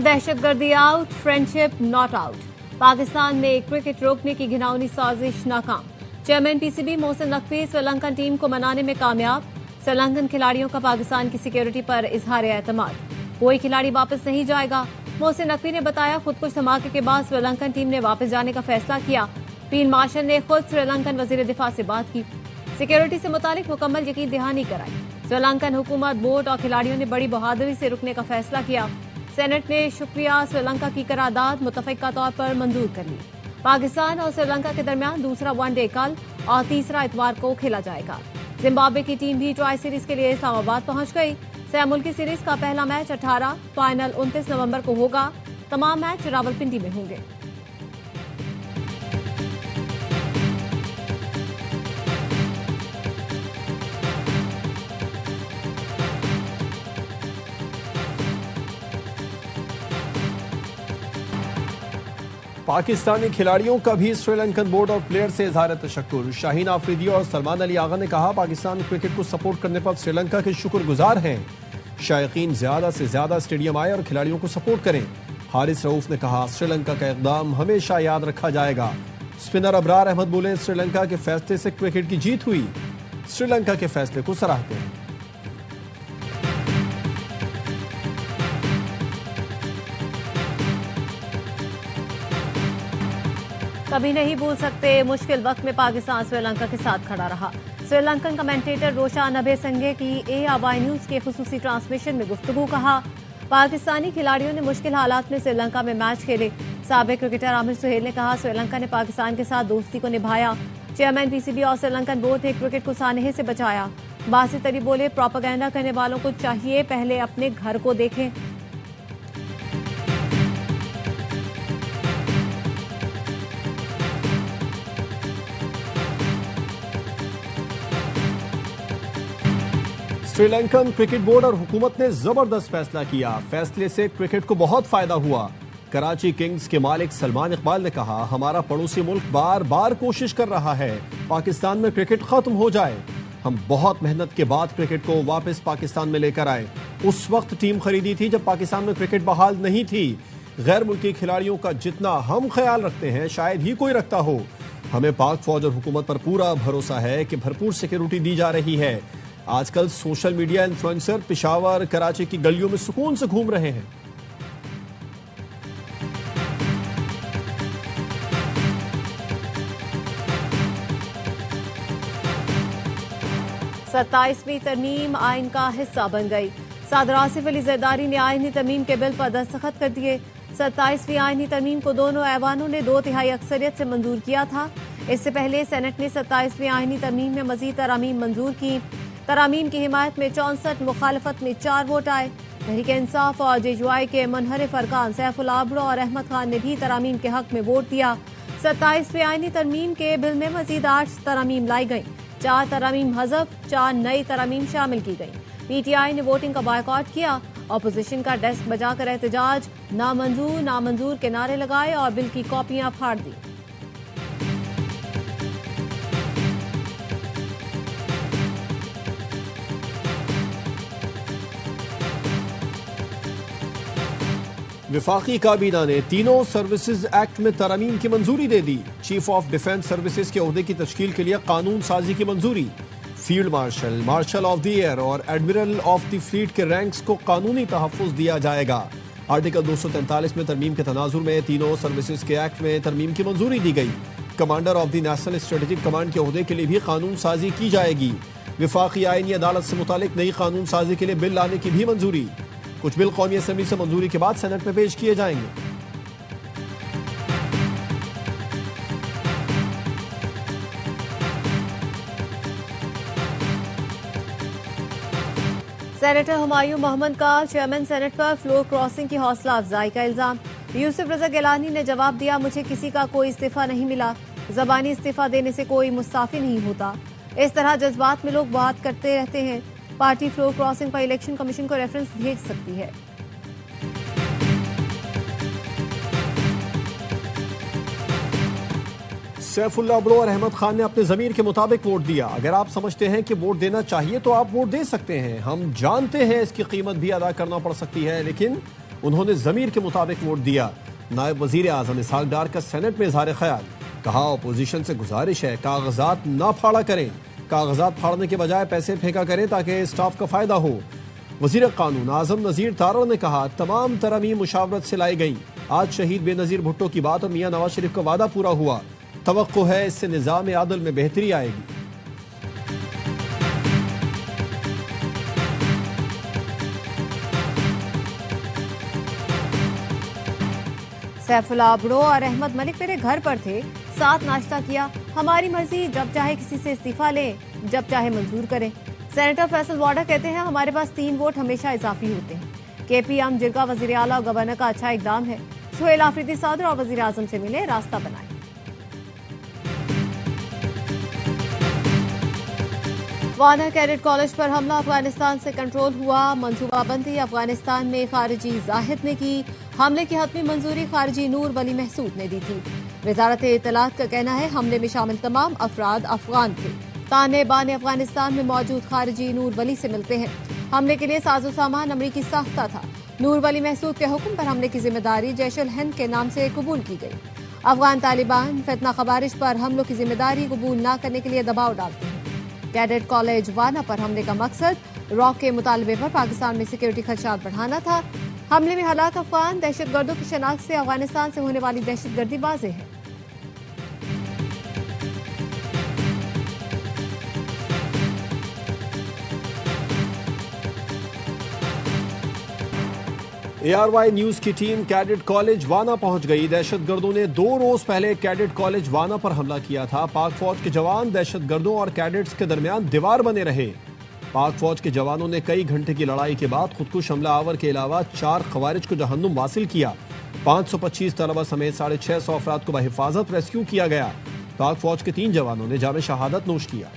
दहशतगर्दी out, friendship not out. Pakistan में cricket रोकने की घिनौनी साजिश नाकाम। Chairman PCB Mohsin Naqvi Sri Lankan team को मनाने में कामयाब। श्रीलंकन खिलाड़ियों का पाकिस्तान की सिक्योरिटी पर इजहार एतमाद। कोई खिलाड़ी वापस नहीं जाएगा। मोहसिन नकवी ने बताया, खुद कुछ धमाके के बाद श्रीलंकन टीम ने वापस जाने का फैसला किया। फील्ड मार्शल ने खुद श्रीलंकन वजीर दिफा से बात की, सिक्योरिटी से मुतालिक मुकम्मल यकीन दहानी कराई। श्रीलंकन हुकूमत, बोर्ड और खिलाड़ियों ने बड़ी बहादुरी से रुकने का फैसला किया। सेनेट ने शुक्रिया श्रीलंका की करारदाद मुतफिका तौर पर मंजूर कर ली। पाकिस्तान और श्रीलंका के दरमियान दूसरा वनडे कल और तीसरा इतवार को खेला जाएगा। जिम्बाब्वे की टीम भी ट्राई सीरीज के लिए इस्लामाबाद पहुंच गई। सह मुल्की सीरीज का पहला मैच 18, फाइनल 29 नवंबर को होगा। तमाम मैच रावलपिंडी में होंगे। पाकिस्तानी खिलाड़ियों का भी श्रीलंकन बोर्ड और प्लेयर से इजहार तशक्कुर। शाहीन आफरीदी और सलमान अली आगा ने कहा, पाकिस्तान क्रिकेट को सपोर्ट करने पर श्रीलंका के शुक्रगुजार हैं। शायकीन ज्यादा से ज्यादा स्टेडियम आए और खिलाड़ियों को सपोर्ट करें। हारिस रऊफ ने कहा, श्रीलंका का इकदाम हमेशा याद रखा जाएगा। स्पिनर अबरार अहमद बोले, श्रीलंका के फैसले से क्रिकेट की जीत हुई। श्रीलंका के फैसले को सराहते हैं। कभी नहीं भूल सकते, मुश्किल वक्त में पाकिस्तान श्रीलंका के साथ खड़ा रहा। श्रीलंकन कमेंटेटर रोशान अबेसंगे की ARY न्यूज के खुसूसी ट्रांसमिशन में गुफ्तगू। कहा, पाकिस्तानी खिलाड़ियों ने मुश्किल हालात में श्रीलंका में मैच खेले। साबिक क्रिकेटर आमिर सुहेल ने कहा, श्रीलंका ने पाकिस्तान के साथ दोस्ती को निभाया। चेयरमैन पीसीबी और श्रीलंकन बोर्ड ने क्रिकेट को सानहे से बचाया। बासित अली बोले, प्रोपेगेंडा करने वालों को चाहिए पहले अपने घर को देखें। श्रीलंकन क्रिकेट बोर्ड और हुकूमत ने जबरदस्त फैसला किया। फैसले से क्रिकेट को बहुत फायदा हुआ। कराची किंग्स के मालिक सलमान इकबाल ने कहा, हमारा पड़ोसी मुल्क बार बार कोशिश कर रहा है पाकिस्तान में क्रिकेट खत्म हो जाए। हम बहुत मेहनत के बाद क्रिकेट को वापस पाकिस्तान में लेकर आए। उस वक्त टीम खरीदी थी जब पाकिस्तान में क्रिकेट बहाल नहीं थी। गैर मुल्की खिलाड़ियों का जितना हम ख्याल रखते हैं शायद ही कोई रखता हो। हमें पाक फौज और हुकूमत पर पूरा भरोसा है कि भरपूर सिक्योरिटी दी जा रही है। आजकल social media influencer Peshawar, Karachi की गलियों में सुकून से घूम रहे हैं। सत्ताईसवीं तरमीम आइन का हिस्सा बन गई। सदर आसिफ अली जरदारी ने आइनी तरमीम के बिल पर दस्तखत कर दिए। 27वीं आइनी तरमीम को दोनों ऐवानों ने 2/3 अक्सरियत से मंजूर किया था। इससे पहले सेनेट ने 27वीं आइनी तरमीम में मजीद तरामीम मंजूर की। तरामीम की हिमायत में 64, मुखालफत में 4 वोट आए। तहरीक इंसाफ और JUI के मुनहरिफ अरकान सैफुल आबरो और अहमद खान ने भी तरामीम के हक में वोट दिया। 27वीं आइनी तरमीम के बिल में मजीद 8 तरामीम लाई गई। 4 तरामीम हज़फ, 4 नई तरामीम शामिल की गई। PTI ने वोटिंग का बायकॉट किया। अपोजिशन का डेस्क बजाकर एहतजाज, नामंजूर नामंजूर के नारे लगाए और बिल की कॉपियां फाड़ दी। विफाकी काबीना ने तीनों सर्विसेज एक्ट में तरामीम की मंजूरी दे दी। चीफ ऑफ डिफेंस सर्विसेज के ओहदे की तश्कील के लिए कानून साजी की मंजूरी। Field marshal, marshal of the air और एडमिरल ऑफ द फ्लीट के रैंक्स को कानूनी तहफ़्फ़ुज़ दिया जाएगा। आर्टिकल 243 में तरमीम के तनाजुर में तीनों सर्विसेज के एक्ट में तरमीम की मंजूरी दी गई। Commander of the national strategic command के ओहदे के लिए भी कानून साजी की जाएगी। विफाकी आईनी अदालत से मुतालिक नई कानून साजी के लिए बिल लाने की भी मंजूरी। कुछ बिल कौमी असेंबली से मंजूरी के बाद सेनेट में पेश किए जाएंगे। सेनेटर हुमायूं मोहम्मद का चेयरमैन सेनेट पर फ्लोर क्रॉसिंग की हौसला अफजाई का इल्जाम। यूसुफ रजा गिलानी ने जवाब दिया, मुझे किसी का कोई इस्तीफा नहीं मिला। जबानी इस्तीफा देने से कोई मुस्ताफी नहीं होता। इस तरह जज्बात में लोग बात करते रहते हैं। पार्टी फ्लोर क्रॉसिंग पर इलेक्शन कमीशन को रेफरेंस भेज सकती है। सैफुल्लाह अब्रो और अहमद खान ने अपने जमीर के मुताबिक वोट दिया। अगर आप समझते हैं कि वोट देना चाहिए तो आप वोट दे सकते हैं। हम जानते हैं इसकी कीमत भी अदा करना पड़ सकती है, लेकिन उन्होंने जमीर के मुताबिक वोट दिया। नायब वजीर आजम इसहाक डार का सेनेट में इजहार ख्याल, कहा अपोजिशन से गुजारिश है कागजात ना फाड़ा करें, कागजात फाड़ने के बजाय पैसे फेंका करें ताकि स्टाफ का फायदा हो। वजीर कानून आजम नजीर तारड़ ने कहा तमाम तरमीम मुशावरत से लाई गई। आज शहीद बेनजीर भुट्टो की बात और मियां नवाज शरीफ का वादा पूरा हुआ। तवक्को है इससे निजाम आदल में बेहतरी आएगी। सैफुल्लाह अबड़ो और अहमद मलिक मेरे घर पर थे, साथ नाश्ता किया। हमारी मर्जी, जब चाहे किसी से इस्तीफा लें, जब चाहे मंजूर करें। सेनेटर फैसल वाडा कहते हैं हमारे पास 3 वोट हमेशा इजाफी होते हैं। केपीएम जिरगा वजीर आला और गवर्नर का अच्छा इकदाम है। सुहेल आफरीदी सदर और वजीर आजम से मिले, रास्ता बनाए। वाना कैडेट कॉलेज पर हमला अफगानिस्तान से कंट्रोल हुआ। मंसूबाबंदी अफगानिस्तान में खारिजी जाहिद ने की। हमले की हतमी मंजूरी खारिजी नूर वली महसूद ने दी थी। वजारत इत्तलात का कहना है हमले में शामिल तमाम अफराद अफगान थे। ताने बाने अफगानिस्तान में मौजूद खारिजी नूर वली से मिलते हैं। हमले के लिए साजो सामान अमरीकी साख्ता था। नूर वली महसूद के हुक्म पर हमले की जिम्मेदारी जैश उल हिंद के नाम से कबूल की गई। अफगान तालिबान फितना खबारिश पर हमलों की जिम्मेदारी कबूल न करने के लिए दबाव डालते हैं। कैडेट कॉलेज वाना पर हमले का मकसद रॉक के मुतालबे पर पाकिस्तान में सिक्योरिटी खदशात बढ़ाना था। हमले में हलाक अफगान दहशतगर्दों की शनाख्त से अफगानिस्तान से होने वाली दहशतगर्दी वाज़ेह है। ARY न्यूज की टीम कैडेट कॉलेज वाना पहुंच गई। दहशतगर्दों ने 2 रोज पहले कैडेट कॉलेज वाना पर हमला किया था। पाक फौज के जवान दहशतगर्दों और कैडेट्स के दरमियान दीवार बने रहे। पाक फौज के जवानों ने कई घंटे की लड़ाई के बाद खुदकुश हमला आवर के अलावा 4 खवारिज को जहन्नुम वासिल किया। 525 तलबा समेत 650 अफराद को बहिफाजत रेस्क्यू किया गया। पाक फौज के 3 जवानों ने जामे शहादत नोश किया।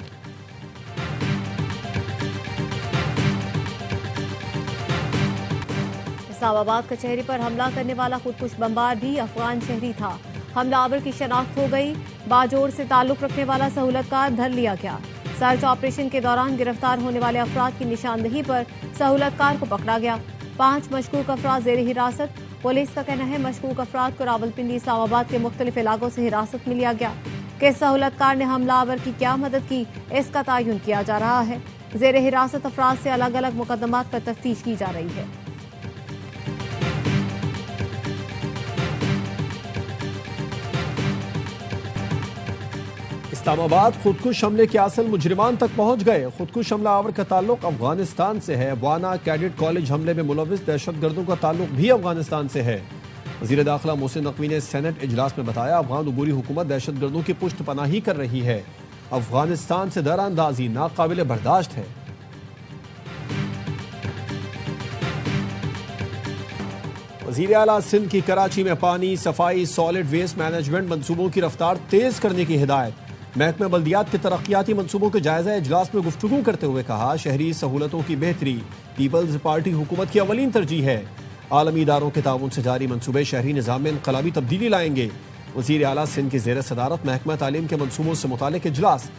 इस्लामाबाद कचहरी पर हमला करने वाला खुदकुश बमबार भी अफगान शहरी था। हमलावर की शनाख्त हो गई। बाजोड़ से ताल्लुक रखने वाला सहूलतकार धर लिया गया। सर्च ऑपरेशन के दौरान गिरफ्तार होने वाले अफराद की निशानदही पर सहूलतकार को पकड़ा गया। 5 मशकूक अफराद जेर हिरासत। पुलिस का कहना है मशकूक अफराद को रावलपिंडी इस्लामाबाद के मुख्तलिफ इलाकों से हिरासत में लिया गया। किस सहूलतकार ने हमलावर की क्या मदद की, इसका तयन किया जा रहा है। जेर हिरासत अफराद से अलग अलग मुकदमात पर तफ्तीश की जा रही है। इस्लामाबाद खुदकुश हमले के असल मुजरिमान तक पहुंच गए। खुदकुश हमला आवर का ताल्लुक अफगानिस्तान से है। वाना कैडेट कॉलेज हमले में मुलविस दहशतगर्दों का ताल्लुक भी अफगानिस्तान से है। वजीर दाखिला मोहसिन नकवी ने सेनेट इजलास में बताया अफगान उबूरी हुकूमत दहशतगर्दों की पुष्ट पनाही कर रही है। अफगानिस्तान से दरानंदाजी नाकाबिले बर्दाश्त है। वजीर आला सिंध की कराची में पानी, सफाई, सॉलिड वेस्ट मैनेजमेंट मंसूबों की रफ्तार तेज करने की हिदायत। महकमा बल्दियात के तरक्याती मंसूबों के जायजा इजलास में गुफ्तगू करते हुए कहा शहरी सहूलतों की बेहतरी पीपल्स पार्टी हुकूमत की अवलीन तरजीह है। आलमी इदारों के ताउन से जारी मंसूबे शहरी निज़ाम में इनकलाबी तब्दीली लाएंगे। वजीर आला सिंध की जेर सदारत महकमा तालीम के मंसूबों से मुतालिक इजलास।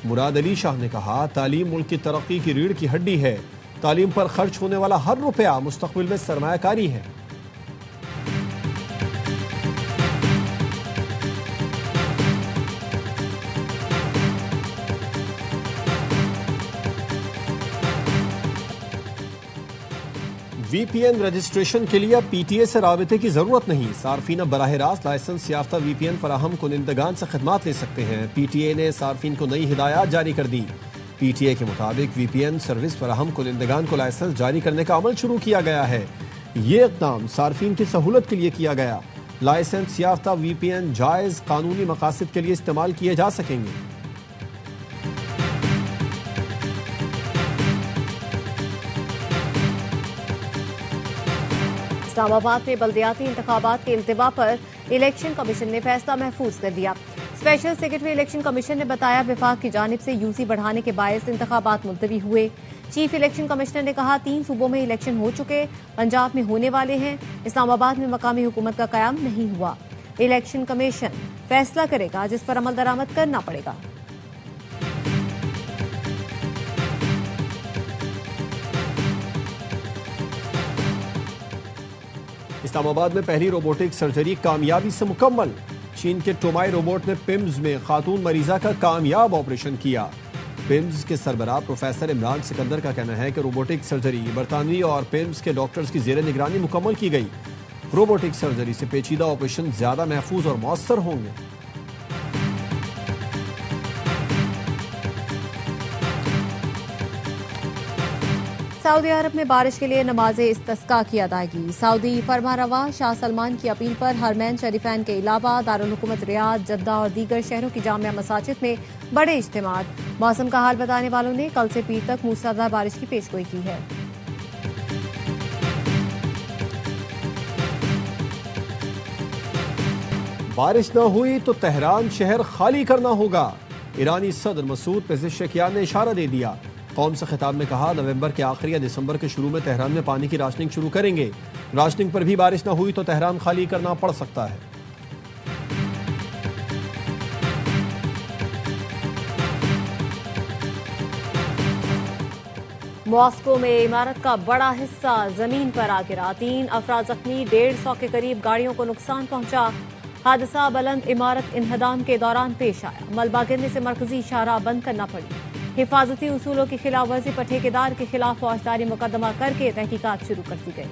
मुराद अली शाह ने कहा तालीम मुल्क की तरक्की की रीढ़ की हड्डी है। तालीम पर खर्च होने वाला हर रुपया मुस्तकबिल में सरमायाकारी है। VPN रजिस्ट्रेशन के लिए अब PTA से राबते की जरूरत नहीं। सार्फिन अब बराह रास्त लाइसेंस याफ्ता VPN फराहम कुनिंदगान से खदमात ले सकते हैं। PTA ने सार्फिन को नई हिदायत जारी कर दी। PTA के मुताबिक VPN सर्विस फराहम कुनिंदगान को लाइसेंस जारी करने का अमल शुरू किया गया है। ये इक़दाम सार्फिन की सहूलत के लिए किया गया। लाइसेंस याफ्ता VPN जायज़ कानूनी मकासद के लिए इस्तेमाल किए जा सकेंगे। इस्लामाबाद में बल्दियाती इंतखाबात के इल्तिवा पर इलेक्शन कमीशन ने फैसला महफूज कर दिया। स्पेशल सेक्रेटरी इलेक्शन कमीशन ने बताया विफाक की जानिब से यूसी बढ़ाने के बायस इंतखाबात मुलतवी हुए। चीफ इलेक्शन कमिश्नर ने कहा 3 सूबों में इलेक्शन हो चुके, पंजाब में होने वाले हैं। इस्लामाबाद में मकामी हुकूमत का कयाम नहीं हुआ। इलेक्शन कमीशन फैसला करेगा जिस पर अमल दरामद करना पड़ेगा। इस्लामाबाद में पहली रोबोटिक सर्जरी कामयाबी से मुकम्मल। चीन के टोमाई रोबोट ने पिम्स में खातून मरीजा का कामयाब ऑपरेशन किया। पिम्स के सरबराह प्रोफेसर इमरान सिकंदर का कहना है कि रोबोटिक सर्जरी बरतानवी और पिम्स के डॉक्टर्स की जेर निगरानी मुकम्मल की गई। रोबोटिक सर्जरी से पेचीदा ऑपरेशन ज्यादा महफूज और मौसर होंगे। सऊदी अरब में बारिश के लिए नमाज़े इस्तिस्का की अदायगी। सऊदी फरमारवा शाह सलमान की अपील पर हरमैन शरीफैन के अलावा दारुल हुकूमत रियाद, जद्दा और दीगर शहरों की जामिया मसाजिद में बड़े इज्तिमात। मौसम का हाल बताने वालों ने कल से पीर तक मूसलाधार बारिश की पेशगोई की है। बारिश न हुई तो तेहरान शहर खाली करना होगा। ईरानी सदर मसूद पेज़ेश्कियान ने इशारा दे दिया। कौम से खिताब में कहा, नवंबर के आखिर या दिसंबर के शुरू में तेहरान में पानी की राशनिंग शुरू करेंगे। राशनिंग पर भी बारिश न हुई तो तेहरान खाली करना पड़ सकता है। मॉस्को में इमारत का बड़ा हिस्सा जमीन पर आ गिरा। 3 अफराद जख्मी, 150 के करीब गाड़ियों को नुकसान पहुंचा। हादसा बुलंद इमारत इन्हदाम के दौरान पेश आया। मलबा गिरने से मरकजी शाहराह बंद करना पड़ी। हिफाजती उसूलों की खिलाफ वर्जी पर ठेकेदार के खिलाफ फौजदारी मुकदमा करके तहकीकात शुरू कर दी गई।